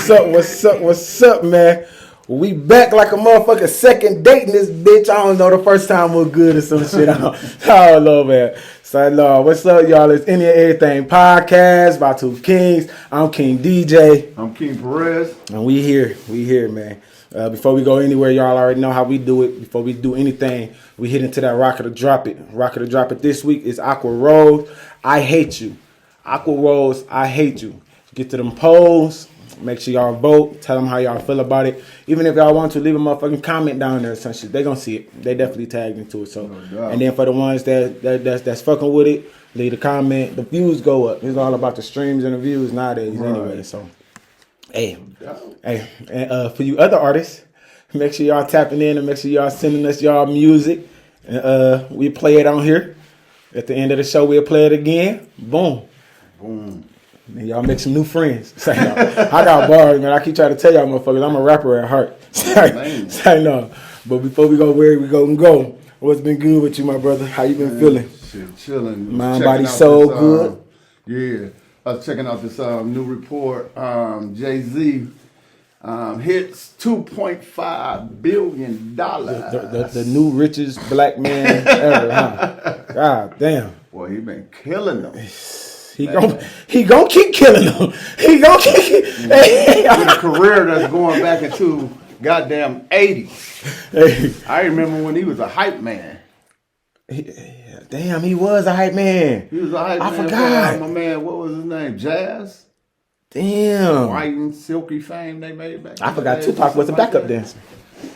What's up, man? We back like a motherfucking second date in this bitch. I don't know, the first time was good or some shit. I don't know, man. So, Lord, what's up, y'all? It's Any and Everything Podcast by Two Kings. I'm King DJ. I'm King Perez. And we here, man. Before we go anywhere, y'all already know how we do it. Before we do anything, we hit into that Rocket or Drop It. Rocket or Drop It this week is Aqua Rose, I Hate You. Aqua Rose, I Hate You. Get to them polls. Make sure y'all vote. Tell them how y'all feel about it. Even if y'all want to, leave a motherfucking comment down there or some shit. They gonna see it. They definitely tagged into it. So, and then for the ones that's fucking with it, leave a comment. The views go up. It's all about the streams and the views nowadays, anyway. So, hey, and for you other artists, make sure y'all tapping in and make sure y'all sending us y'all music. And we play it on here. At the end of the show, we'll play it again. Boom. And y'all make some new friends. I got bars, man. I keep trying to tell y'all motherfuckers, I'm a rapper at heart. Say no. But before we go where we go, what's been good with you, my brother? How you been feeling? Shit, chilling. Mind, body, soul, good? Yeah. I was checking out this new report. Jay-Z hits $2.5 billion. The new richest black man ever, huh? God damn. Boy, he been killing them. He gon' keep killing them. He gon' keep. With a career that's going back into goddamn 80s. Hey. I remember when he was a hype man. He was a hype man. He was a hype man. I forgot. My man, what was his name? Jazz? Damn. White and silky fame they made back. I forgot Tupac was a backup dancer.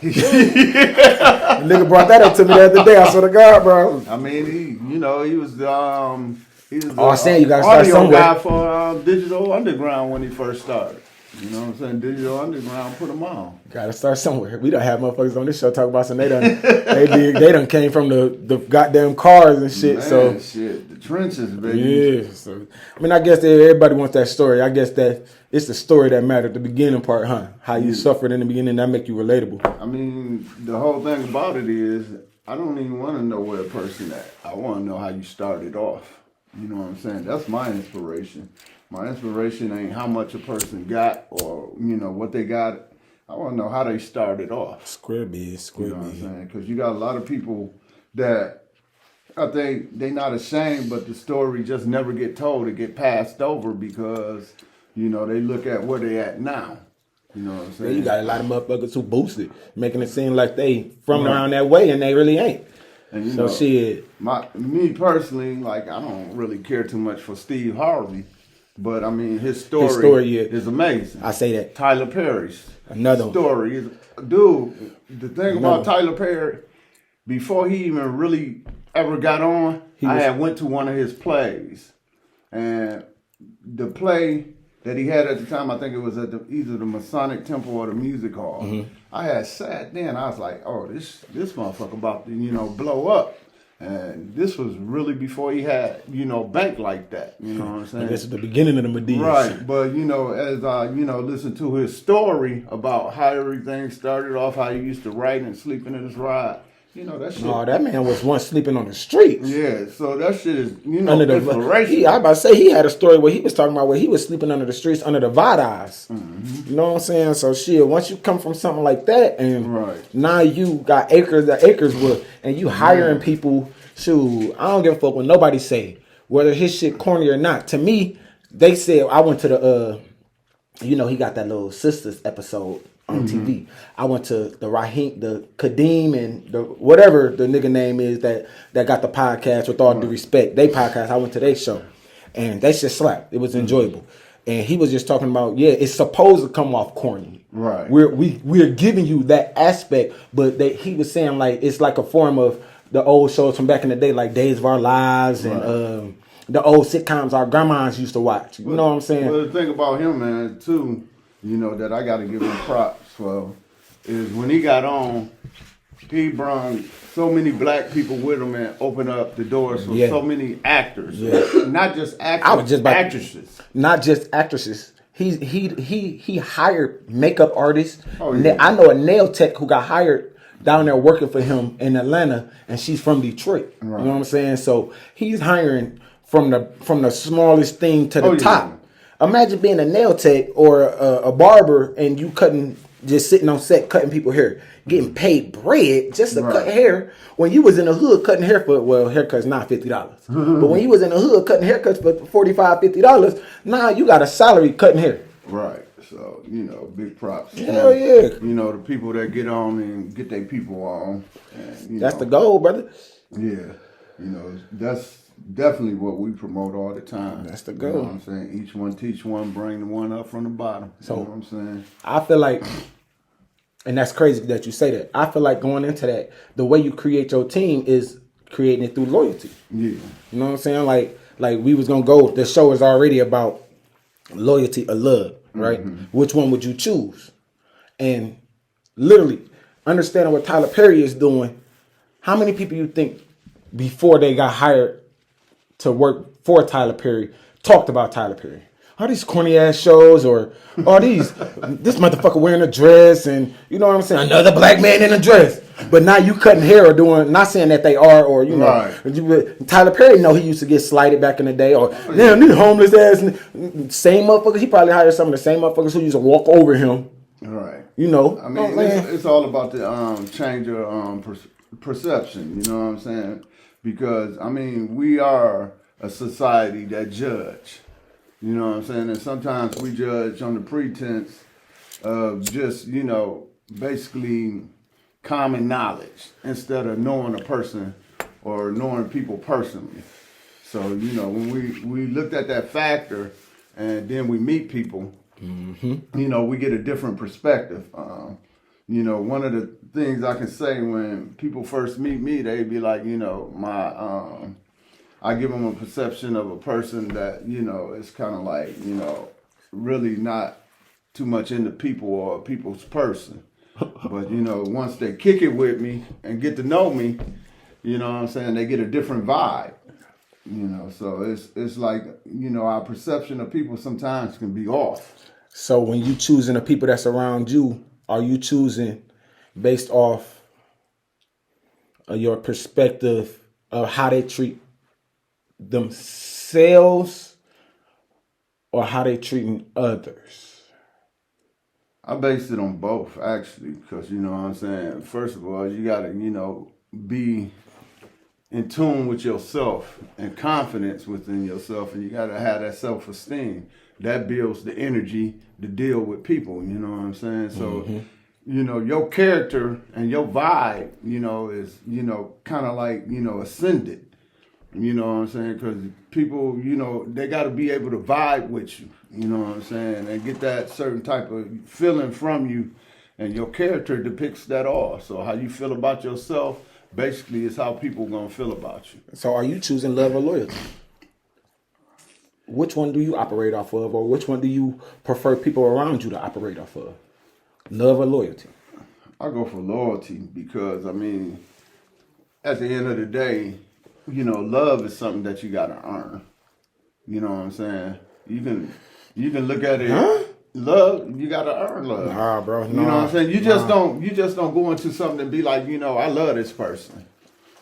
Nigga brought that up to me the other day. I swear to God, bro. I mean, he was saying you gotta start audio somewhere. guy for Digital Underground when he first started. You know what I'm saying? Digital Underground put him on. Gotta start somewhere. We don't have motherfuckers on this show talk about some they done came from the goddamn cars and shit. Man, so shit, the trenches, baby. Yeah. So I mean, I guess that everybody wants that story. I guess that it's the story that mattered. The beginning part, huh? How you suffered in the beginning, that make you relatable. I mean, the whole thing about it is, I don't even want to know where a person at. I want to know how you started off. You know what I'm saying? That's my inspiration. My inspiration ain't how much a person got or, what they got. I want to know how they started off. Square biz. You know what I'm saying? Because you got a lot of people that I think they not ashamed, but the story just never get told. It get passed over because, they look at where they at now. You know what I'm saying? Yeah, you got a lot of motherfuckers who boosted, making it seem like they from around that way and they really ain't. And so shit. Me personally, like, I don't really care too much for Steve Harvey. But I mean, his story is amazing. I say that. Tyler Perry's another story is, dude. The thing about Tyler Perry, before he even really ever got on, I had went to one of his plays, and the play that he had at the time, I think it was at either the Masonic Temple or the Music Hall. Mm-hmm. I had sat there and I was like, oh, this motherfucker about to blow up. And this was really before he had, bank like that. You know what I'm saying? This is the beginning of the Medias. Right. But, as I, listened to his story about how everything started off, how he used to write and sleeping in his ride, that shit. Oh, that man was once sleeping on the streets. Yeah, so that shit is, under the inspiration. I about to say he had a story where he was talking about where he was sleeping under the streets under the Vadas. Mm-hmm. You know what I'm saying? So shit, once you come from something like that and now you got acres with, and you hiring people, shoot, I don't give a fuck what nobody say, whether his shit corny or not. To me, they said, I went to the, he got that little Sisters episode on TV. I went to the Raheem, the Kadeem, and the whatever the nigga name is that got the podcast. With all due respect, they podcast. I went to their show, and they just slapped. It was enjoyable, and he was just talking about it's supposed to come off corny. Right. We're giving you that aspect, but he was saying like it's like a form of the old shows from back in the day, like Days of Our Lives and the old sitcoms our grandmas used to watch. You know what I'm saying? Well, the thing about him, man, too. That I got to give him props for is when he got on, he brought so many black people with him and opened up the doors for so many actors. Yeah. Not just actors, actresses. Not just actresses. He hired makeup artists. Oh, yeah. I know a nail tech who got hired down there working for him in Atlanta, and she's from Detroit. Right. You know what I'm saying? So he's hiring from the smallest thing to the top. Imagine being a nail tech or a barber and you just sitting on set cutting people hair, getting paid bread just to cut hair. When you was in the hood cutting hair haircuts not $50. But when you was in the hood cutting haircuts for $45, $50, now you got a salary cutting hair. Right. So, big props. Hell yeah. The people that get on and get their people on. And, that's the goal, brother. Yeah. That's definitely what we promote all the time. That's the goal. You know what I'm saying? Each one teach one, bring the one up from the bottom. So, you know what I'm saying? I feel like, and that's crazy that you say that. I feel like going into that, the way you create your team is creating it through loyalty. Yeah. You know what I'm saying? Like we was going to go, the show is already about loyalty or love, right? Mm-hmm. Which one would you choose? And literally, understanding what Tyler Perry is doing, how many people you think before they got hired to work for Tyler Perry talked about Tyler Perry? Are these corny ass shows or are this motherfucker wearing a dress and you know what I'm saying? Another black man in a dress. But now you cutting hair or doing, not saying that they are or right. Tyler Perry he used to get slighted back in the day or damn these homeless ass same motherfuckers. He probably hired some of the same motherfuckers who used to walk over him. Right. I mean, it's all about the change of perception. You know what I'm saying? Because we are a society that judge. You know what I'm saying? And sometimes we judge on the pretense of just, basically common knowledge instead of knowing a person or knowing people personally. So, when we looked at that factor and then we meet people, we get a different perspective. One of the things I can say when people first meet me, they be like, I give them a perception of a person that, is kind of like, really not too much into people or a people's person. But, once they kick it with me and get to know me, you know what I'm saying, they get a different vibe. So it's like, our perception of people sometimes can be off. So when you choosing the people that's around you, are you choosing based off of your perspective of how they treat themselves or how they treating others? I base it on both, actually, because, you know what I'm saying, first of all, you got to, be in tune with yourself and confidence within yourself, and you got to have that self-esteem. That builds the energy to deal with people, you know what I'm saying? So, your character and your vibe, is, kind of like, ascended. You know what I'm saying? Because people, they got to be able to vibe with you. You know what I'm saying? And get that certain type of feeling from you. And your character depicts that all. So how you feel about yourself, basically, is how people going to feel about you. So are you choosing love or loyalty? Which one do you operate off of? Or which one do you prefer people around you to operate off of? Love or loyalty? I go for loyalty because, at the end of the day, love is something that you gotta earn. You know what I'm saying? You can look at it. Huh? Love, you gotta earn love. Nah, bro. You know what I'm saying? You just don't go into something and be like, I love this person.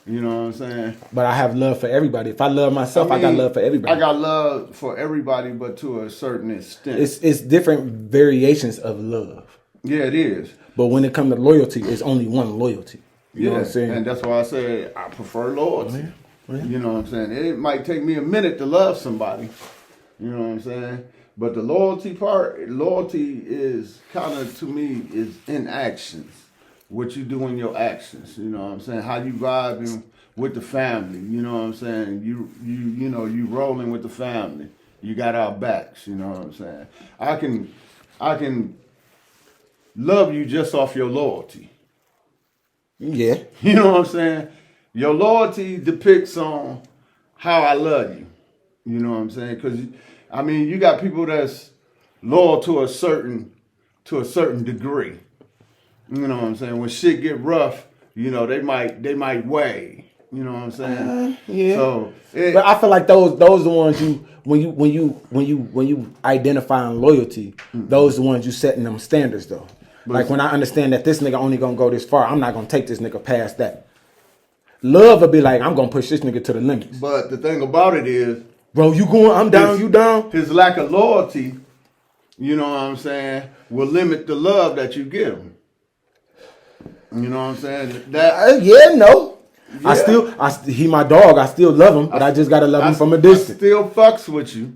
You know what I'm saying? But I have love for everybody. If I love myself, I got love for everybody. I got love for everybody, but to a certain extent. It's different variations of love. Yeah, it is. But when it comes to loyalty, it's only one loyalty. You know what I'm saying? And that's why I said I prefer loyalty. Yeah. Yeah. You know what I'm saying? It might take me a minute to love somebody. You know what I'm saying? But the loyalty is kind of, to me, is in actions. What you do in your actions. You know what I'm saying? How you vibing with the family. You know what I'm saying? You rolling with the family. You got our backs. You know what I'm saying? I can love you just off your loyalty. Yeah. You know what I'm saying? Your loyalty depicts on how I love you. You know what I'm saying? Because, you got people that's loyal to a certain degree. You know what I'm saying? When shit get rough, they might weigh. You know what I'm saying? Yeah. So, but I feel like those the ones when you identifying loyalty, those the ones you setting them standards though. Like when I understand that this nigga only gonna go this far, I'm not gonna take this nigga past that. Love would be like, I'm gonna push this nigga to the limits. But the thing about it is, Bro, you going, I'm down, you down. His lack of loyalty, you know what I'm saying, will limit the love that you give him. You know what I'm saying? That No. yeah. He my dog. I still love him, but I just gotta love him from a I distance. still fucks with you.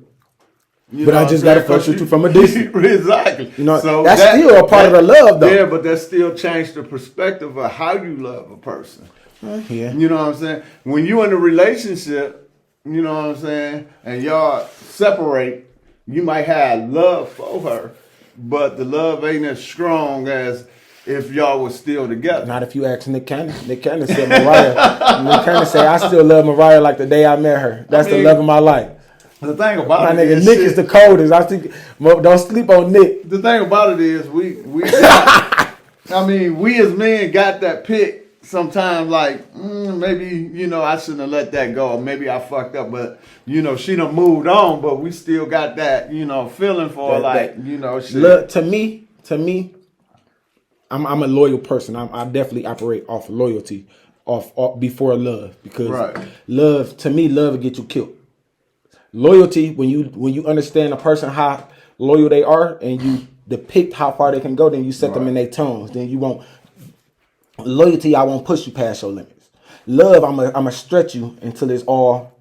But I just gotta fuck with you from a distance. Exactly. You know, so that's still a part of the love, though. Yeah, but that still changed the perspective of how you love a person. Yeah. You know what I'm saying? When you in a relationship, you know what I'm saying, and y'all separate, you might have love for her, but the love ain't as strong as if y'all was still together. Not if you ask Nick Cannon. Nick Cannon said Mariah. Nick Cannon say, I still love Mariah like the day I met her. That's the love of my life. The thing about My it nigga is, Nick is the coldest. I think don't sleep on Nick. the thing about it is we got, I mean, we as men got that pick sometimes, like maybe, you know, I shouldn't have let that go, or maybe I fucked up, but you know, she done moved on, but we still got that, you know, feeling for her, like, you know, shit. Look, to me, I'm a loyal person. I definitely operate off loyalty, off before love, because love, to me, love will get you killed. Loyalty, when you understand a person how loyal they are, and you depict how far they can go, then you set them in their tones. Then you won't. Loyalty, I won't push you past your limits. Love, I'm stretch you until it's all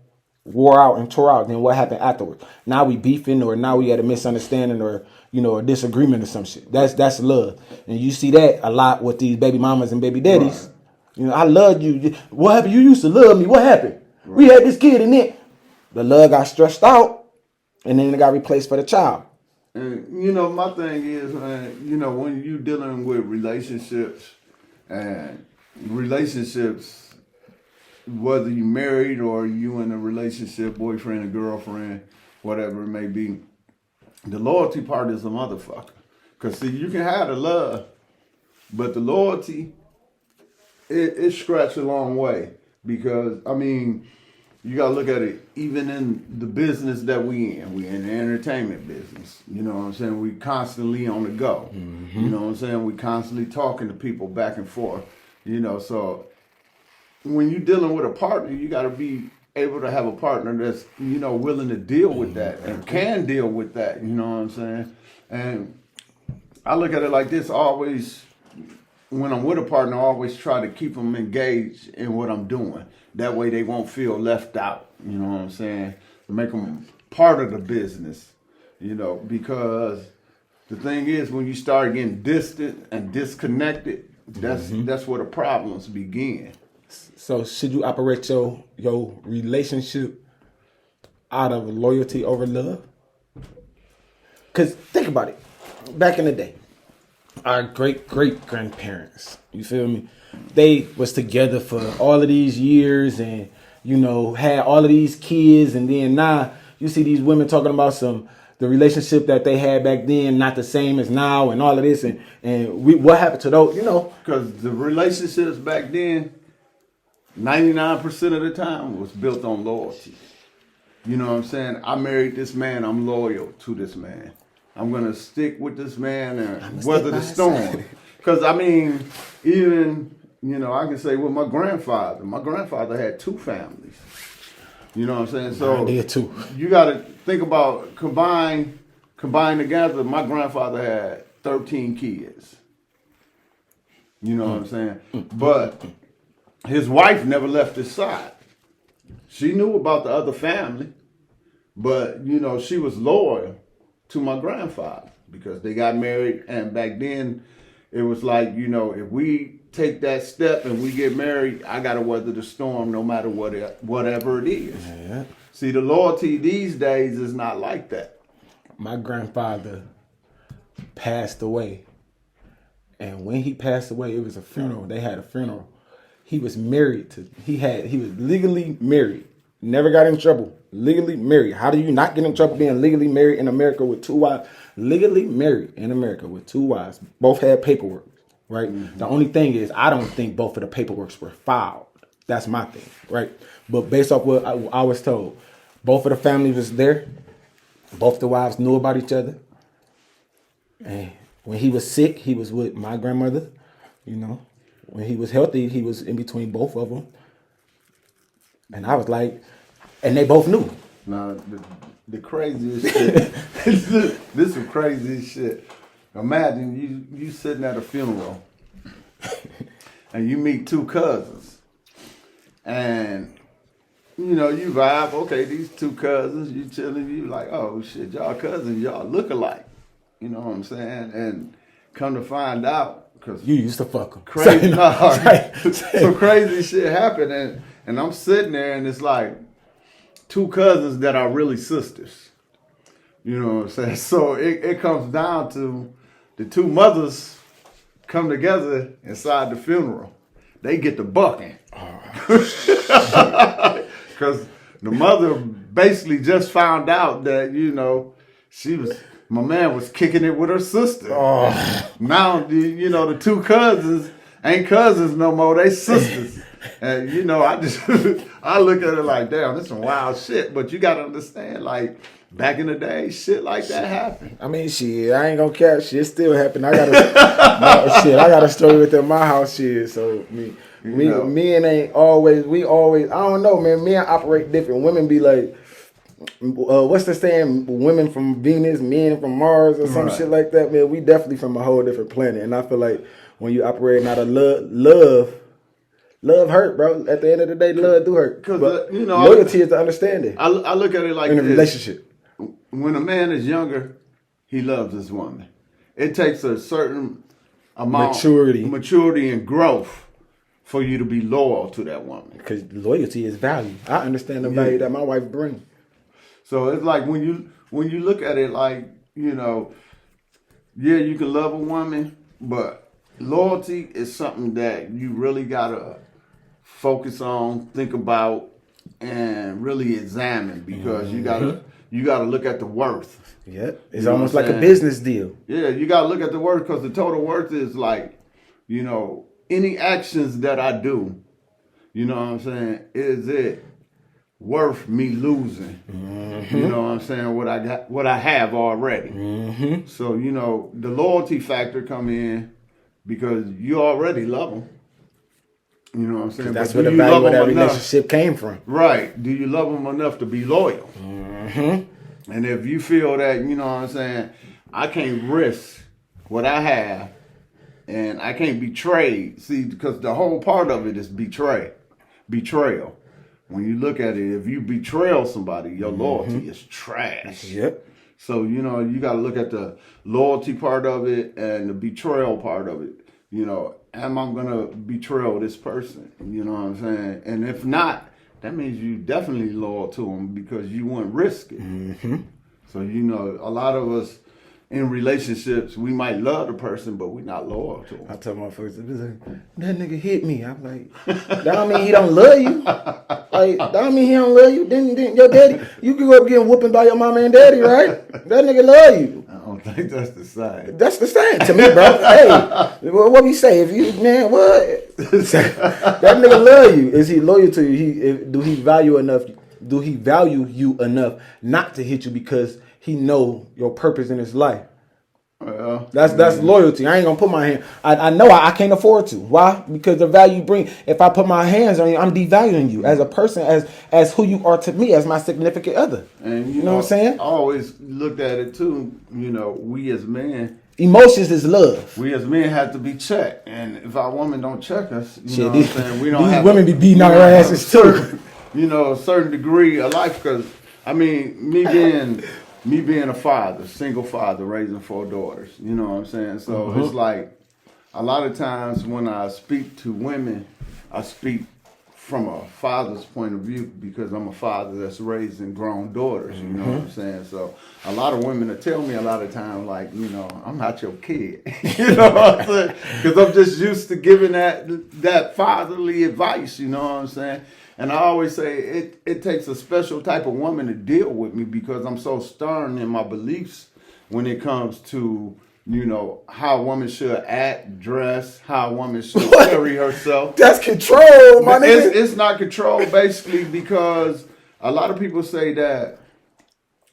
wore out and tore out. Then what happened afterwards? Now we beefing, or now we had a misunderstanding, or you know, a disagreement or some shit. That's love, and you see that a lot with these baby mamas and baby daddies. Right. You know, I loved you. What happened? You used to love me. What happened? Right. We had this kid, and then the love got stressed out, and then it got replaced for the child. And you know, my thing is, you know, when you dealing with relationships, whether you married or you in a relationship, boyfriend and girlfriend, whatever it may be, the loyalty part is a motherfucker. Because see, you can have the love, but the loyalty, it scratches a long way. Because, I mean, you got to look at it, even in the business that we in the entertainment business. You know what I'm saying? We constantly on the go. Mm-hmm. You know what I'm saying? We constantly talking to people back and forth. You know, so when you're dealing with a partner, you got to be able to have a partner that's, you know, willing to deal with that and can deal with that. You know what I'm saying? And I look at it like this, always, when I'm with a partner, I always try to keep them engaged in what I'm doing. That way they won't feel left out, you know what I'm saying? Make them part of the business, you know, because the thing is, when you start getting distant and disconnected, that's where the problems begin. So should you operate your relationship out of loyalty over love? Because think about it. Back in the day, our great-great-grandparents, you feel me? They was together for all of these years and, you know, had all of these kids. And then now you see these women talking about the relationship that they had back then, not the same as now and all of this. What happened to those, you know? Because the relationships back then, 99% of the time was built on loyalty. You know what I'm saying? I married this man. I'm loyal to this man. I'm going to stick with this man and weather the storm. Because, I mean, even, you know, I can say with my grandfather had two families. You know what I'm saying? So too. You got to think about combine together. My grandfather had 13 kids. You know what I'm saying? But his wife never left his side. She knew about the other family, but, you know, she was loyal to my grandfather because they got married. And back then it was like, you know, if we take that step and we get married, I got to weather the storm no matter whatever it is. Yeah. See, the loyalty these days is not like that. My grandfather passed away. And when he passed away, it was a funeral. They had a funeral. He was married he was legally married. Never got in trouble. Legally married. How do you not get in trouble being legally married in America with two wives? Legally married in America with two wives. Both had paperwork, right? Mm-hmm. The only thing is, I don't think both of the paperworks were filed. That's my thing, right? But based off what I was told, both of the families was there. Both the wives knew about each other. And when he was sick, he was with my grandmother, you know. When he was healthy, he was in between both of them. And I was like, and they both knew. Now, the craziest shit, this is crazy shit. Imagine you sitting at a funeral and you meet two cousins. And, you know, you vibe, okay, these two cousins, you chilling, you like, oh shit, y'all cousins, y'all look alike. You know what I'm saying? And come to find out, because You used to fuck them. crazy, some crazy shit happened, and I'm sitting there, and it's like two cousins that are really sisters. You know what I'm saying? So it comes down to the two mothers come together inside the funeral. They get the bucking. Because the mother basically just found out that, you know, my man was kicking it with her sister. Now, you know, the two cousins ain't cousins no more, they sisters. And, you know, I look at it like, damn, this some wild shit. But you got to understand, like, back in the day, shit like that happened. I mean, shit, I ain't gonna care. Shit still happened. I got I got a story within my house. Shit, so me and ain't always. We always. I don't know, man. Men operate different. Women be like, what's the saying? Women from Venus, men from Mars, or some shit like that. Man, we definitely from a whole different planet. And I feel like when you operate out of love hurt, bro. At the end of the day, love do hurt. Because you know, loyalty is the understanding. I look at it like in a relationship. When a man is younger, he loves his woman. It takes a certain amount maturity and growth for you to be loyal to that woman. Because loyalty is value. I understand the value that my wife brings. So it's like when you look at it like, you know, yeah, you can love a woman, but loyalty is something that you really gotta focus on, think about, and really examine, because you gotta look at the worth. Yeah, it's almost like a business deal. Yeah, you gotta look at the worth, because the total worth is like, you know, any actions that I do, you know what I'm saying, is it worth me losing? You know what I'm saying, what I have already. So, you know, the loyalty factor come in because you already love them. You know what I'm saying? That's where the value of that relationship came from. Right. Do you love them enough to be loyal? And if you feel that, you know what I'm saying, I can't risk what I have and I can't betray. See, because the whole part of it is betrayal. When you look at it, if you betray somebody, your loyalty is trash. Yep. So, you know, you got to look at the loyalty part of it and the betrayal part of it. You know, am I going to betray this person? You know what I'm saying? And if not, that means you definitely loyal to them because you wouldn't risk it. So, you know, a lot of us in relationships, we might love the person, but we're not loyal to them. I tell my folks, that nigga hit me. I'm like, that don't mean he don't love you. Like, that don't mean he don't love you. Then your daddy, you can go up getting whooping by your mama and daddy, right? That nigga love you. I don't think that's the same. That's the same to me, bro. Hey, what we say? If you, man, what? That nigga love you. Is he loyal to you? Do he value enough? Do he value you enough not to hit you because he know your purpose in his life? That's loyalty. I ain't gonna put my hand. I know I can't afford to. Why? Because the value you bring. If I put my hands on you, I'm devaluing you as a person, as who you are to me, as my significant other. And you know what I'm saying? I always looked at it too. You know, we as men, emotions is love. We as men have to be checked, and if our women don't check us, you know what I'm saying, we don't. These have women be beating our asses too. You know, a certain degree of life, because I mean, me being a father, single father, raising 4 daughters, you know what I'm saying? So it's like a lot of times when I speak to women, I speak from a father's point of view because I'm a father that's raising grown daughters, you know what I'm saying? So a lot of women will tell me a lot of times, like, you know, I'm not your kid, you know what I'm saying? Because I'm just used to giving that fatherly advice, you know what I'm saying? And I always say it takes a special type of woman to deal with me because I'm so stern in my beliefs when it comes to, you know, how a woman should act, dress, how a woman should carry herself. That's control, my nigga. It's not control, basically, because a lot of people say that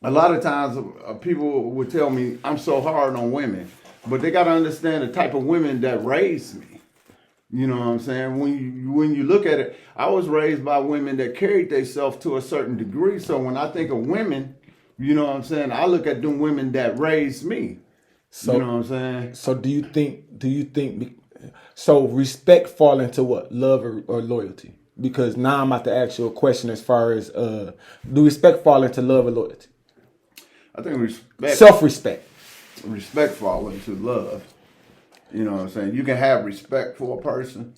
a lot of times people would tell me I'm so hard on women, but they got to understand the type of women that raised me. You know what I'm saying? When you look at it, I was raised by women that carried themselves to a certain degree. So when I think of women, you know what I'm saying, I look at them women that raised me. So, you know what I'm saying? So do you think so respect fall into what? Love or loyalty? Because now I'm about to ask you a question as far as do respect fall into love or loyalty? I think respect, self-respect. Respect fall into love. You know what I'm saying? You can have respect for a person,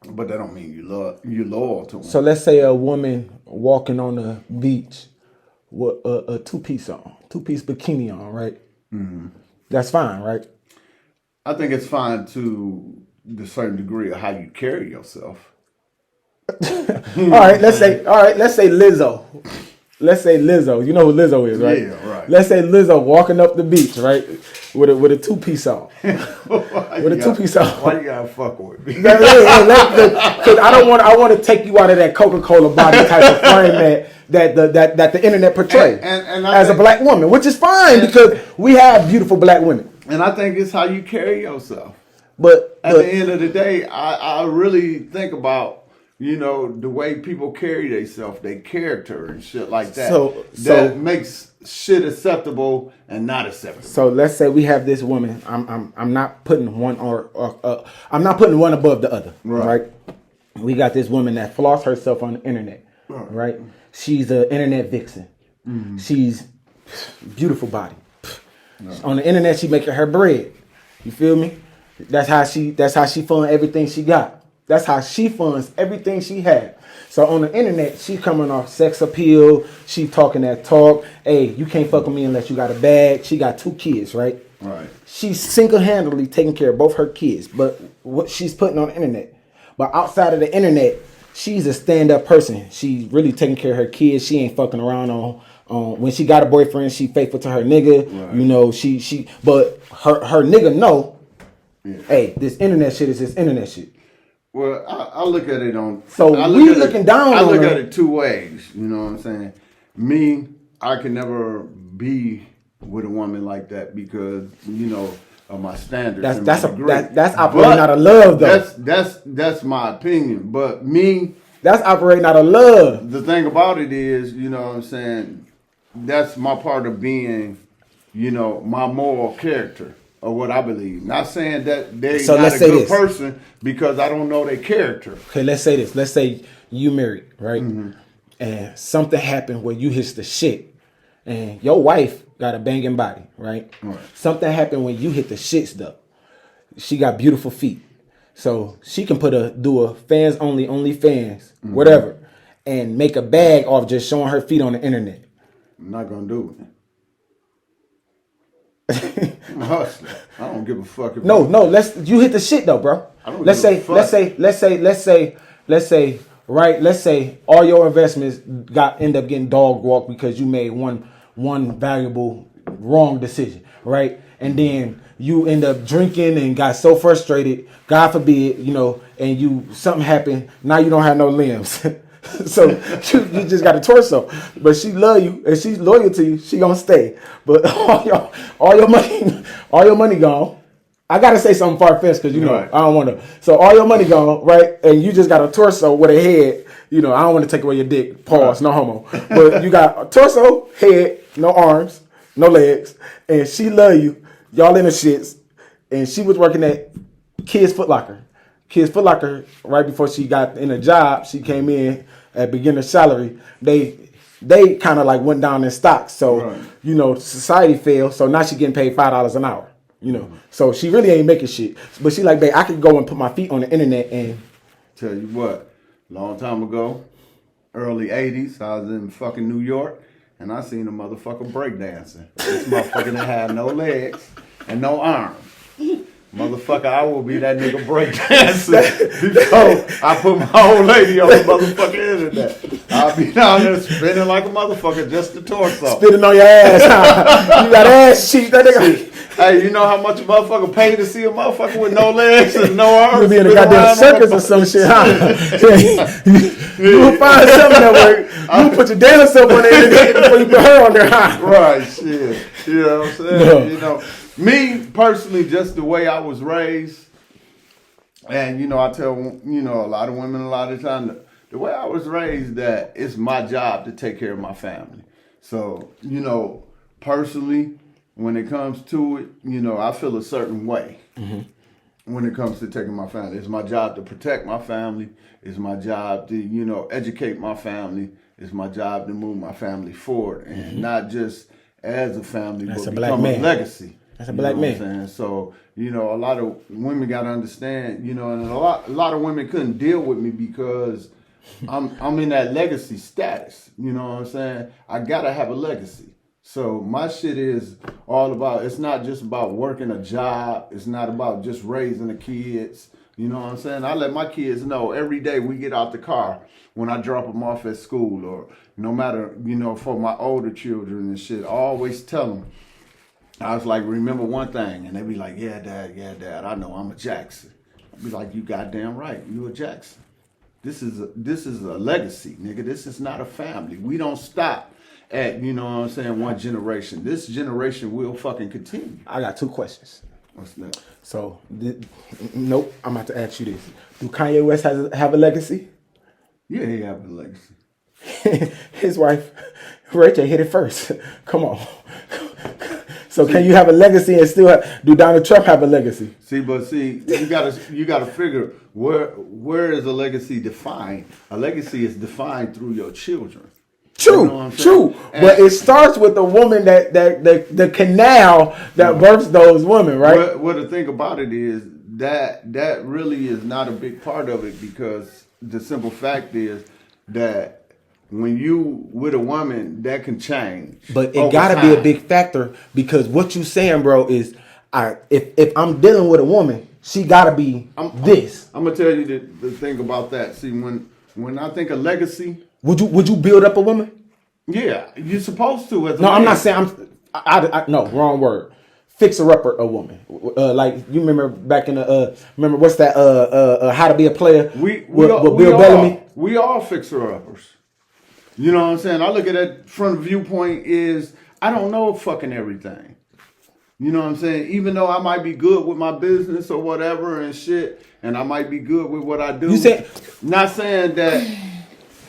but that don't mean you're loyal to them. So let's say a woman walking on the beach with a two-piece bikini on, right? Mm-hmm. That's fine, right? I think it's fine to the certain degree of how you carry yourself. All right, let's say Lizzo. Let's say Lizzo. You know who Lizzo is, right? Yeah, right. Let's say Lizzo walking up the beach, right, with a two-piece on. With a two-piece on. Why you gotta fuck with me? Because I want to take you out of that Coca-Cola body type of frame that the internet portrays as a black woman, which is fine because we have beautiful black women. And I think it's how you carry yourself. But at the end of the day, I really think about, you know, the way people carry themselves, their character and shit like that. That makes shit acceptable and not acceptable. So let's say we have this woman. I'm not putting one I'm not putting one above the other. Right? We got this woman that floss herself on the internet. Right? She's an internet vixen. Mm-hmm. She's beautiful body. No. On the internet, she making her bread. You feel me? That's how she fund everything she got. That's how she funds everything she had. So on the internet, she coming off sex appeal. She talking that talk. Hey, you can't fuck with me unless you got a bag. She got 2 kids, right? Right. She's single-handedly taking care of both her kids, but what she's putting on the internet. But outside of the internet, she's a stand-up person. She's really taking care of her kids. She ain't fucking around on when she got a boyfriend, she faithful to her nigga. Right. You know, but her nigga know, hey, this internet shit is this internet shit. Well, I look at it on. So I look at it 2 ways. You know what I'm saying? Me, I can never be with a woman like that because, you know, of my standards. That's operating out of love, though. That's my opinion. But me, that's operating out of love. The thing about it is, you know what I'm saying, that's my part of being, you know, my moral character or what I believe. Not saying that they're not a good person because I don't know their character. Okay, let's say this. Let's say you married, right? Mm-hmm. And something happened where you hit the shit. And your wife got a banging body, right? Something happened when you hit the shit stuff. She got beautiful feet. So she can do a fans only, OnlyFans, whatever, and make a bag off just showing her feet on the internet. I'm not gonna do it. I'm a hustler. I don't give a fuck. You hit the shit though, bro. Let's say all your investments end up getting dog walked because you made one valuable wrong decision, right? And then you end up drinking and got so frustrated, God forbid, you know, and something happened. Now you don't have no limbs. So you just got a torso, but she love you and she's loyal to you. She gonna stay, but all your money gone. I gotta say something far-fetched because I don't want to. So all your money gone, right? And you just got a torso with a head. You know, I don't want to take away your dick. Pause. No homo. But you got a torso, head, no arms, no legs, and she love you. Y'all in the shits, and she was working at Kids Foot Locker. Kids Foot Locker, right before she got in a job, she came in at beginner salary. They kind of like went down in stocks. So, you know, society failed. So now she getting paid $5 an hour, you know. So she really ain't making shit. But she like, babe, I could go and put my feet on the internet and. Tell you what, long time ago, early 80s, I was in fucking New York and I seen a motherfucker breakdancing. This motherfucker that had no legs and no arms. Motherfucker, I will be that nigga breakdancer because I put my old lady on the motherfucking internet. I'll be down there spinning like a motherfucker just to torso. Spinning on your ass, huh? You got ass cheeks, that nigga. Hey, you know how much a motherfucker pay to see a motherfucker with no legs and no arms? You be in a goddamn circus or some shit, huh? You will find something that work. You put your damn self on there before you put her on there, huh? Right, shit. You know what I'm saying? No. You know. Me, personally, just the way I was raised, And I tell a lot of women a lot of the time the way I was raised that it's my job to take care of my family. So personally, when it comes to it, I feel a certain way. When it comes to taking my family, it's my job to protect my family. It's my job to educate my family. It's my job to move my family forward, and not just as a family, That's but a black become a man. legacy. That's a black What I'm man. saying? So, a lot of women got to understand, and a lot of women couldn't deal with me because I'm in that legacy status. You know what I'm saying? I got to have a legacy. So my shit is all about, it's not just about working a job. It's not about just raising the kids. You know what I'm saying? I let my kids know every day we get out the car when I drop them off at school, or no matter, for my older children and shit, I always tell them, I was like, remember one thing, and they be like, yeah, dad, I know I'm a Jackson. I be like, you goddamn right, you a Jackson. This is a legacy, nigga. This is not a family. We don't stop at, one generation. This generation will fucking continue. I got 2 questions. What's that? So, nope, I'm about to ask you this. Do Kanye West have a legacy? Yeah, he have a legacy. His wife, Rachel, hit it first. Come on. So can you have a legacy and still do Donald Trump have a legacy? You gotta figure where is a legacy defined? A legacy is defined through your children. True. But it starts with the woman that the canal that births those women, right? What the thing about it is that really is not a big part of it, because the simple fact is that when you with a woman, that can change. But it gotta be a big factor, because what you saying, bro, is if I'm dealing with a woman, she gotta be this. I'm gonna tell you the thing about that. See, when I think of legacy, would you build up a woman? Yeah, you're supposed to. As a no, man. I'm not saying no, wrong word. Fixer upper a woman. Like you remember back in the remember what's that How to Be a Player with Bill Bellamy? We all fixer uppers. You know what I'm saying? I look at that from the viewpoint is I don't know fucking everything. You know what I'm saying? Even though I might be good with my business or whatever and shit, and I might be good with what I do. Not saying that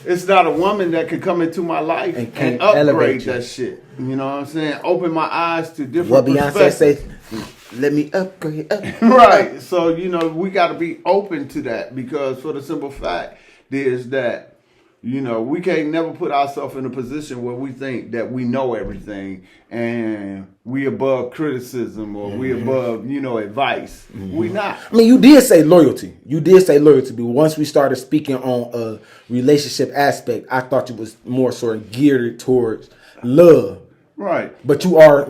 it's not a woman that could come into my life and upgrade that shit. You know what I'm saying? Open my eyes to different perspectives. Beyonce say, let me upgrade. Right. So, we got to be open to that, because for the simple fact is that, we can't never put ourselves in a position where we think that we know everything and we above criticism or we above, advice. We not. I mean, you did say loyalty. But once we started speaking on a relationship aspect, I thought you was more sort of geared towards love. Right. But you are.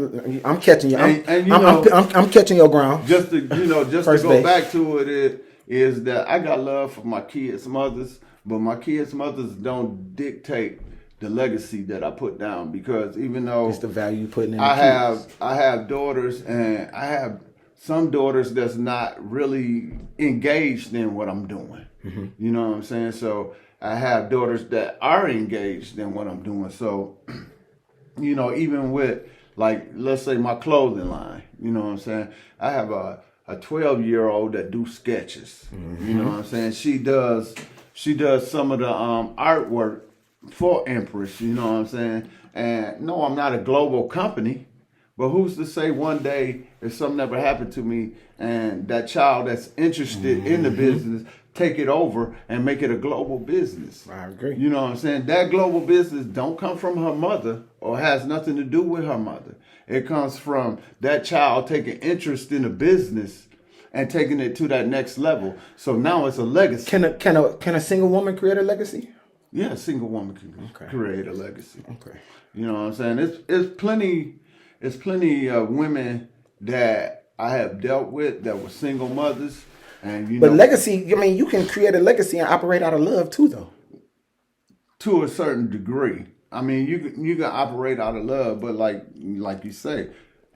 I'm catching you. I'm catching your ground. Just to go back to it is that I got love for my kids' mothers. But my kids' mothers don't dictate the legacy that I put down, because even though it's the value you put in. I have daughters, and I have some daughters that's not really engaged in what I'm doing. Mm-hmm. You know what I'm saying? So I have daughters that are engaged in what I'm doing. So, even with, like, let's say my clothing line, you know what I'm saying? I have a 12-year-old that do sketches. Mm-hmm. You know what I'm saying? She does some of the artwork for Empress, you know what I'm saying? And no, I'm not a global company, but who's to say one day if something ever happened to me and that child that's interested in the business take it over and make it a global business? I agree. You know what I'm saying? That global business don't come from her mother or has nothing to do with her mother. It comes from that child taking interest in the business and taking it to that next level. So now it's a legacy. Can a single woman create a legacy? Yeah, a single woman can create a legacy. Okay. You know what I'm saying? It's plenty of women that I have dealt with that were single mothers, and But legacy, I mean, you can create a legacy and operate out of love too, though. To a certain degree. I mean, you can operate out of love, but like you say,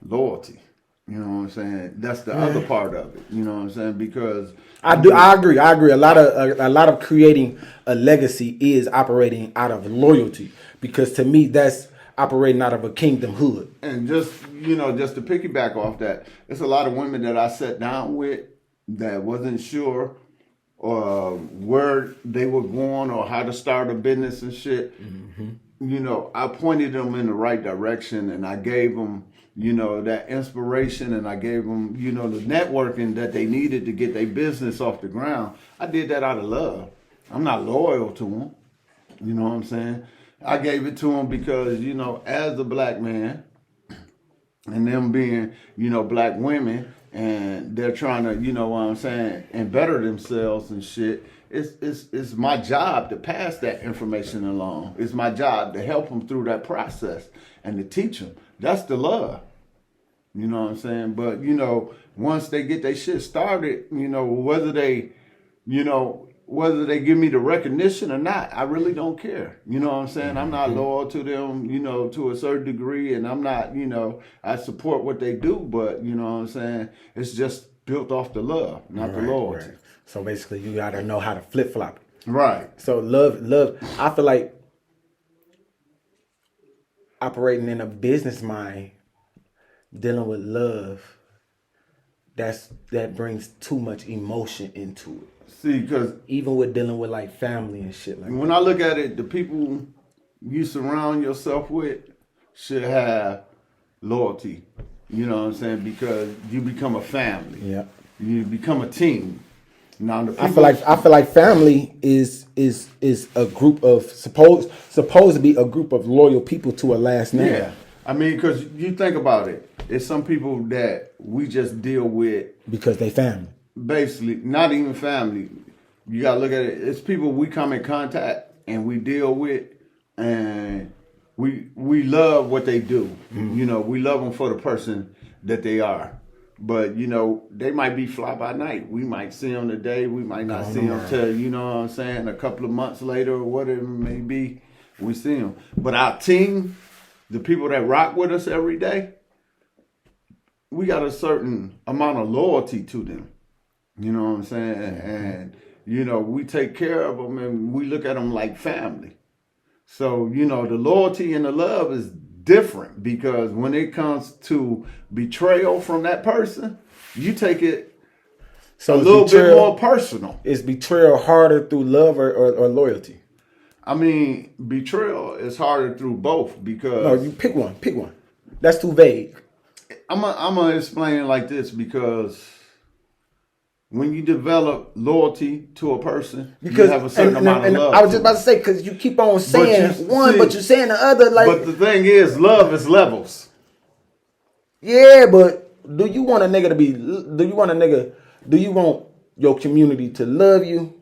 loyalty. You know what I'm saying? That's the other part of it. You know what I'm saying? Because I agree. A lot of creating a legacy is operating out of loyalty, because to me that's operating out of a kingdom hood. And just to piggyback off that, it's a lot of women that I sat down with that wasn't sure where they were going or how to start a business and shit. You know, I pointed them in the right direction, and I gave them, you know, that inspiration, and I gave them, you know, the networking that they needed to get their business off the ground. I did that out of love. I'm not loyal to them. You know what I'm saying? I gave it to them because, you know, as a black man, and them being, you know, black women, and they're trying to, you know what I'm saying, and better themselves and shit. It's my job to pass that information along. It's my job to help them through that process and to teach them. That's the love. You know what I'm saying? But, you know, once they get their shit started, you know, whether they give me the recognition or not, I really don't care. You know what I'm saying? I'm not loyal to them, you know, to a certain degree, and I'm not, you know, I support what they do, but, you know what I'm saying? It's just built off the love, not the loyalty. Right. So basically, you gotta know how to flip flop it. Right. So love. I feel like operating in a business mind, dealing with love, that brings too much emotion into it. See, because even with dealing with like family and shit like when I look at it, the people you surround yourself with should have loyalty. You know what I'm saying? Because you become a family. Yeah. You become a team. Now the people, I feel like family is a group of supposed to be a group of loyal people to a last name. Yeah. I mean, because you think about it, it's some people that we just deal with because they family. Basically, not even family. You gotta look at it. It's people we come in contact and we deal with, and we love what they do. You know, we love them for the person that they are. But, you know, they might be fly by night. We might see them today. We might not see them till, you know what I'm saying, a couple of months later or whatever it may be, we see them. But our team, the people that rock with us every day, we got a certain amount of loyalty to them. You know what I'm saying? And, you know, we take care of them and we look at them like family. So, you know, the loyalty and the love is different because when it comes to betrayal from that person, you take it a little bit more personal. Is betrayal harder through love or loyalty? I mean, betrayal is harder through both because... No, you pick one. Pick one. That's too vague. I'm gonna explain it like this because when you develop loyalty to a person, you have a certain amount of love. I was just about to say, because you keep on saying but you're saying the other. Like, but the thing is, love is levels. Yeah, but do you want a nigga to be? Do you want your community to love you,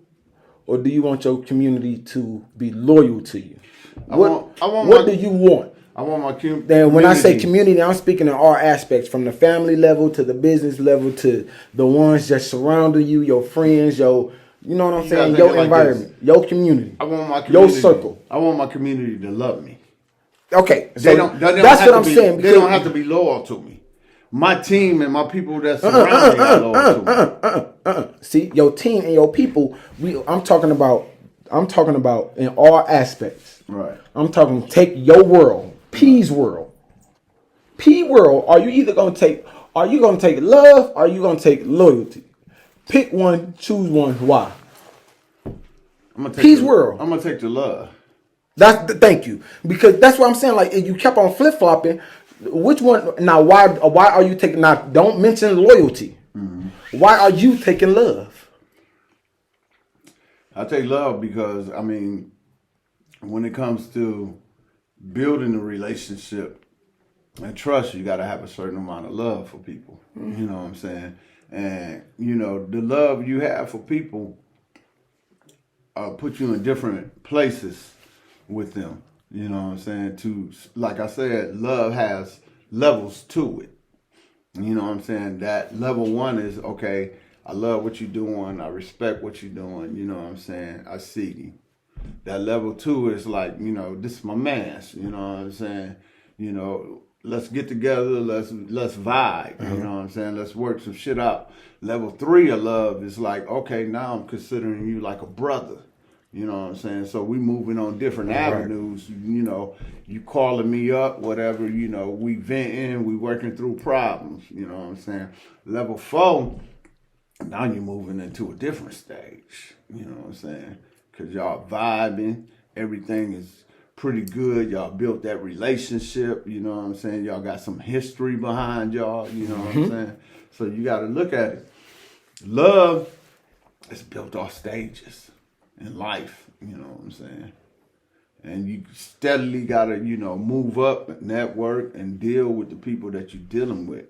or do you want your community to be loyal to you? What do you want? I want my community. Then when I say community, I'm speaking in all aspects, from the family level to the business level to the ones that surround you, your friends, you know what I'm saying, your environment, your community. I want my community, your circle. I want my community to love me. Okay, so that's what I'm saying. They don't have to be loyal to me. My team and my people that surround me are loyal to me. See, your team and your people. I'm talking about in all aspects. Right. I'm talking. Take your world. P's world. P world, are you going to take love or are you going to take loyalty? Pick one, choose one. Why? P's world. I'm going to take the love. Thank you. Because that's what I'm saying. Like, if you kept on flip-flopping, which one? Now, why are you taking, now don't mention loyalty. Mm-hmm. Why are you taking love? I take love because, I mean, when it comes to building a relationship and trust, you got to have a certain amount of love for people. Mm-hmm. You know what I'm saying? And, you know, the love you have for people put you in different places with them. You know what I'm saying? Like I said, love has levels to it. You know what I'm saying? That level one is, okay, I love what you're doing. I respect what you're doing. You know what I'm saying? I see you. That level two is like, you know, this is my man's, you know what I'm saying? You know, let's get together, let's vibe, you know what I'm saying? Let's work some shit out. Level three of love is like, okay, now I'm considering you like a brother. You know what I'm saying? So we moving on different avenues, you know, you calling me up, whatever, you know, we venting, we working through problems, you know what I'm saying? Level four Now you're moving into a different stage. You know what I'm saying? Because y'all vibing, everything is pretty good. Y'all built that relationship. You know what I'm saying? Y'all got some history behind y'all. You know what I'm saying? So you got to look at it. Love is built off stages in life. You know what I'm saying? And you steadily got to, move up, network, and deal with the people that you're dealing with.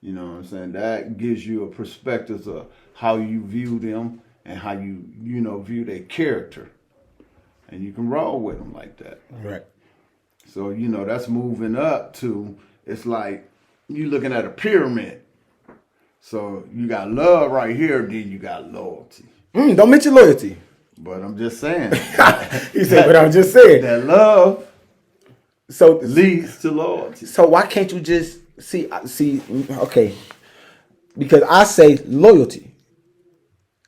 You know what I'm saying? That gives you a perspective of how you view them and how you, view their character. And you can roll with them like that. Right. So, that's moving up to, it's like you looking at a pyramid. So you got love right here, then you got loyalty. Don't mention loyalty. But I'm just saying. He said, but I'm just saying. That love so leads to loyalty. So why can't you just see, okay. Because I say loyalty.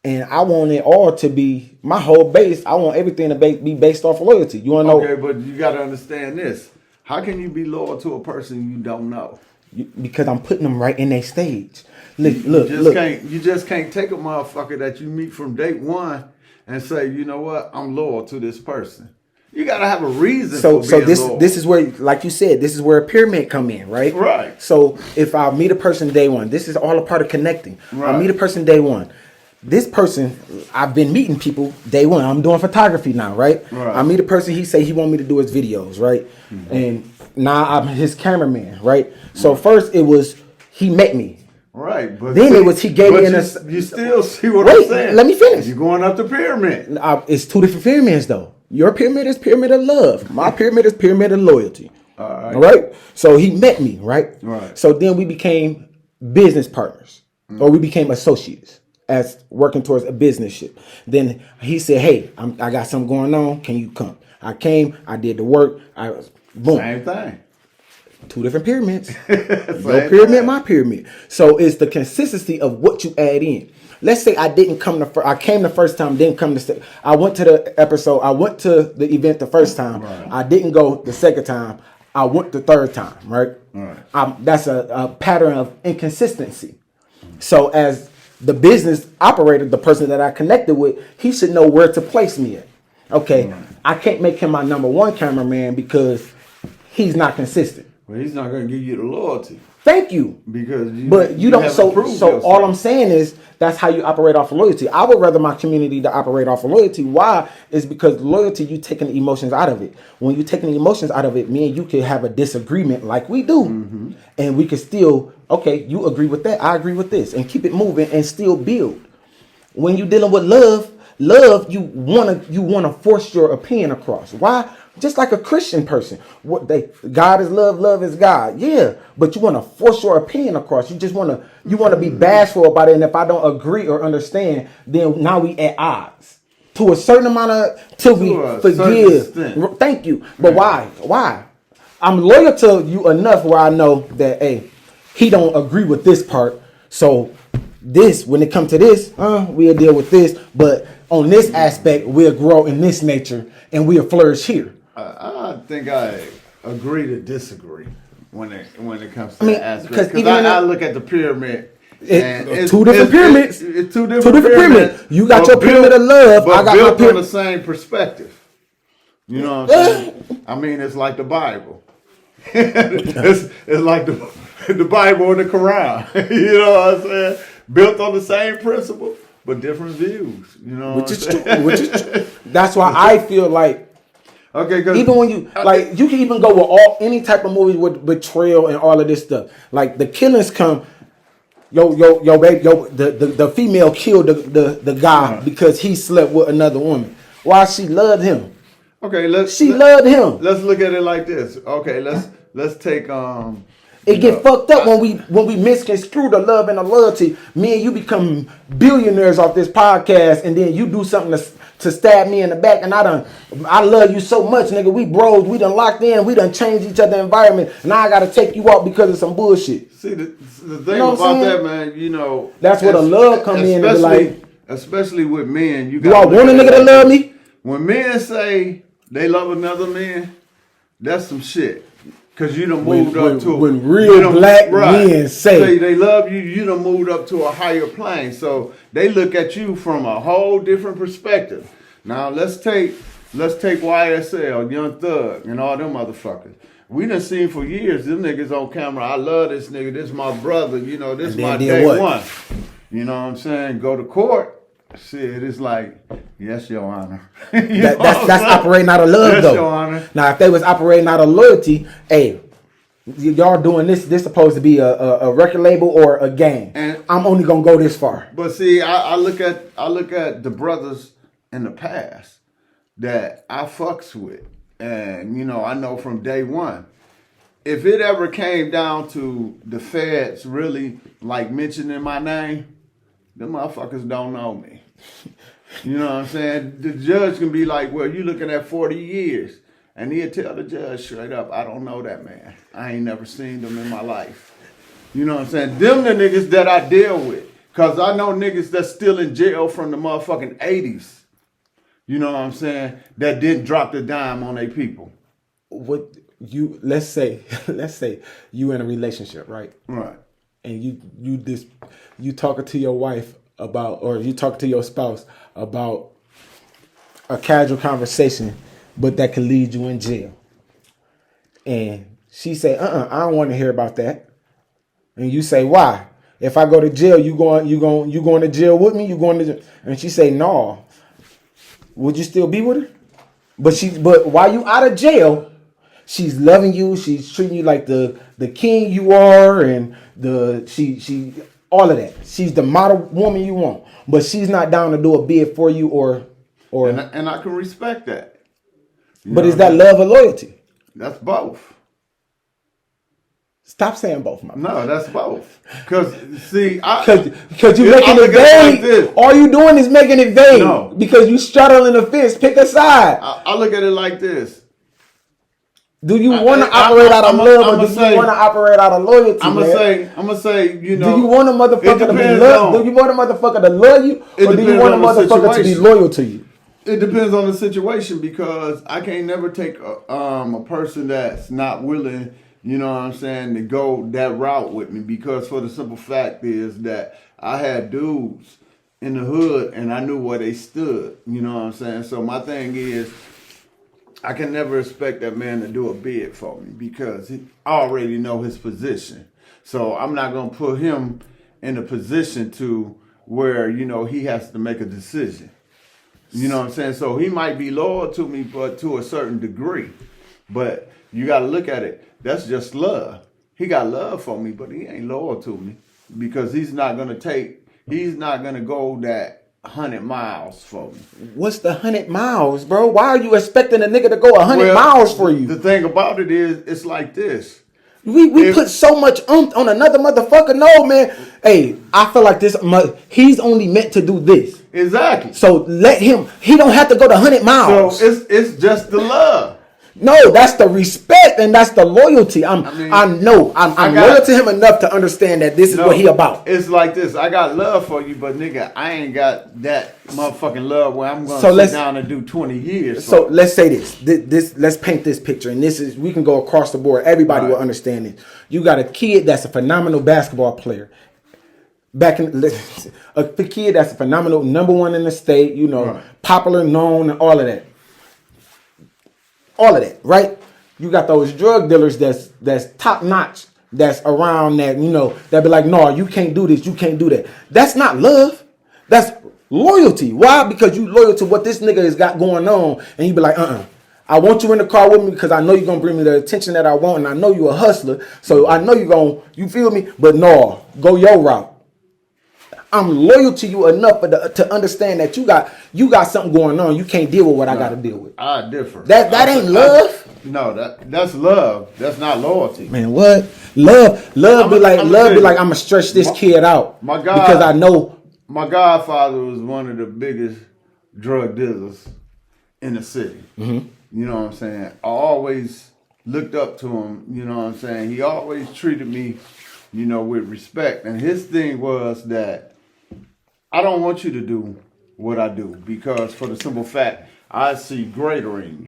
And I want it all to be, my whole base, I want everything to be based off of loyalty. You want to know? Okay, but you got to understand this. How can you be loyal to a person you don't know? Because I'm putting them right in their stage. Look. You just can't take a motherfucker that you meet from date one and say, you know what, I'm loyal to this person. You got to have a reason for being loyal. This is where, like you said, this is where a pyramid come in, right? Right. So if I meet a person day one, this is all a part of connecting. Right. I meet a person day one. This person, I've been meeting people day one. I'm doing photography now, right? I meet a person, he say he want me to do his videos, right? Mm-hmm. And now I'm his cameraman, right? So first it was, he met me. Right. But then it was, he gave me you still see what I'm saying. Let me finish. You're going up the pyramid. It's two different pyramids though. Your pyramid is pyramid of love. My pyramid is pyramid of loyalty. All right. So he met me, right? Right. So then we became business partners, or we became associates as working towards a business ship. Then he said, "Hey, I got something going on. Can you come?" I came. I did the work. I was boom. Same thing. Two different pyramids. Your pyramid, my pyramid. So it's the consistency of what you add in. Let's say I didn't come I came the first time, didn't come I went to the episode, I went to the event the first time. Right. I didn't go the second time. I went the third time, right? That's a pattern of inconsistency. So as the business operator, the person that I connected with, he should know where to place me at. Okay, I can't make him my number one cameraman because he's not consistent. Well, he's not going to give you the loyalty. Thank you. Because you don't. So all I'm saying is that's how you operate off of loyalty. I would rather my community to operate off of loyalty. Why? Is because loyalty, you taking the emotions out of it. When you taking the emotions out of it, me and you can have a disagreement like we do, and we can still, okay, you agree with that, I agree with this, and keep it moving and still build. When you dealing with love, you wanna force your opinion across. Why? Just like a Christian person, God is love, love is God. Yeah, but you want to force your opinion across. You want to be bashful about it. And if I don't agree or understand, then now we at odds to a certain amount of till we forgive. Thank you. But why? I'm loyal to you enough where I know that he don't agree with this part. So this, when it comes to this, we'll deal with this. But on this aspect, we'll grow in this nature and we'll flourish here. I think I agree to disagree when it comes to that aspect. Because I look at the pyramid. It's two different pyramids. It's two different pyramids. You got your pyramid of love. I got built my pyramid on the same perspective. You know what I'm saying? I mean, it's like the Bible. it's like the Bible and the Quran. You know what I'm saying? Built on the same principle, but different views. You know, which is true. That's why I feel like. Okay, even when you you can even go with any type of movies with betrayal and all of this stuff. Like the killings come, the female killed the guy because he slept with another woman. Why? She loved him. Okay, loved him. Let's look at it like this. Okay, let's take It get fucked up when we misconstrue the love and the loyalty. Me and you become billionaires off this podcast, and then you do something to stab me in the back, and I love you so much, nigga. We bros, we done locked in, we done changed each other's environment. Now I gotta take you out because of some bullshit. See the thing about that, man. That's where the love come in. And like, especially with men, do I want a nigga to love me? When men say they love another man, that's some shit. Cause you done moved up to when real black men say they love you, you done moved up to a higher plane. So they look at you from a whole different perspective. Now let's take YSL, Young Thug, and all them motherfuckers. We done seen for years them niggas on camera. I love this nigga. This my brother. You know, this my day one. You know what I'm saying? Go to court. Shit, it's like, yes, Your Honor. That's operating out of love, yes, though. Your Honor. Now, if they was operating out of loyalty, hey, y'all doing this. This supposed to be a record label or a game. And I'm only gonna go this far. But see, I look at the brothers in the past that I fucks with, and you know, I know from day one. If it ever came down to the feds really like mentioning my name, them motherfuckers don't know me. You know what I'm saying? The judge can be like, well, you looking at 40 years. And he'll tell the judge straight up, I don't know that man. I ain't never seen them in my life. You know what I'm saying? Them the niggas that I deal with. Because I know niggas that's still in jail from the motherfucking 80s. You know what I'm saying? That didn't drop the dime on their people. What you, let's say you in a relationship, right? Right. And you talking to your wife about, or you talk to your spouse about a casual conversation, but that could lead you in jail. And she say, I don't want to hear about that. And you say, why? If I go to jail, you going to jail with me? You going to jail? And she say, no. Would you still be with her? But while you out of jail, she's loving you. She's treating you like the king you are, and she all of that. She's the model woman you want, but she's not down to do a bid for you or. And I can respect that. But is that love or loyalty? That's both. Stop saying both, my No, that's both. Because see, because you're making it vague. Like all you doing is making it vague. No. Because you straddling the fence. Pick a side. I look at it like this. Do you want to operate out of love, or do you want to operate out of loyalty? I'm gonna say, you know. Do you want a motherfucker to be love? Do you want a motherfucker to love you, or do you want a motherfucker to be loyal to you? It depends on the situation, because I can't never take a person that's not willing, you know what I'm saying, to go that route with me, because for the simple fact is that I had dudes in the hood and I knew where they stood, you know what I'm saying? So my thing is, I can never expect that man to do a bid for me, because I already know his position. So I'm not going to put him in a position to where, you know, he has to make a decision. You know what I'm saying? So he might be loyal to me, but to a certain degree. But you got to look at it. That's just love. He got love for me, but he ain't loyal to me, because he's not going to go that 100 miles for me. What's the 100 miles, bro? Why are you expecting a nigga to go 100 miles for you? The thing about it is, it's like this. We put so much on another motherfucker. No, man. Hey, I feel like he's only meant to do this. Exactly. So let him. He don't have to go to 100 miles. So it's just the love. No, that's the respect and that's the loyalty. I'm loyal to him enough to understand that this is what he about. It's like this. I got love for you, but nigga, I ain't got that motherfucking love where I'm gonna sit down and do 20 years. So let's say this. Let's paint this picture, and we can go across the board. Everybody will understand it. You got a kid that's a phenomenal basketball player. A kid that's a phenomenal #1 in the state. You know, popular, known, and all of that. All of that, right? You got those drug dealers that's top notch, that's around that, you know, that be like, no, you can't do this, you can't do that. That's not love. That's loyalty. Why? Because you loyal to what this nigga has got going on, and you be like, I want you in the car with me because I know you're gonna bring me the attention that I want, and I know you a hustler, so I know you feel me? But no, go your route. I'm loyal to you enough to understand that you got something going on. You can't deal with what I got to deal with. I differ. That ain't love. That's love. That's not loyalty. Man, what? Love be like I'm gonna stretch this kid out. My God, because I know my godfather was one of the biggest drug dealers in the city. Mm-hmm. You know what I'm saying? I always looked up to him. You know what I'm saying? He always treated me, you know, with respect. And his thing was that I don't want you to do what I do, because for the simple fact, I see greater in you.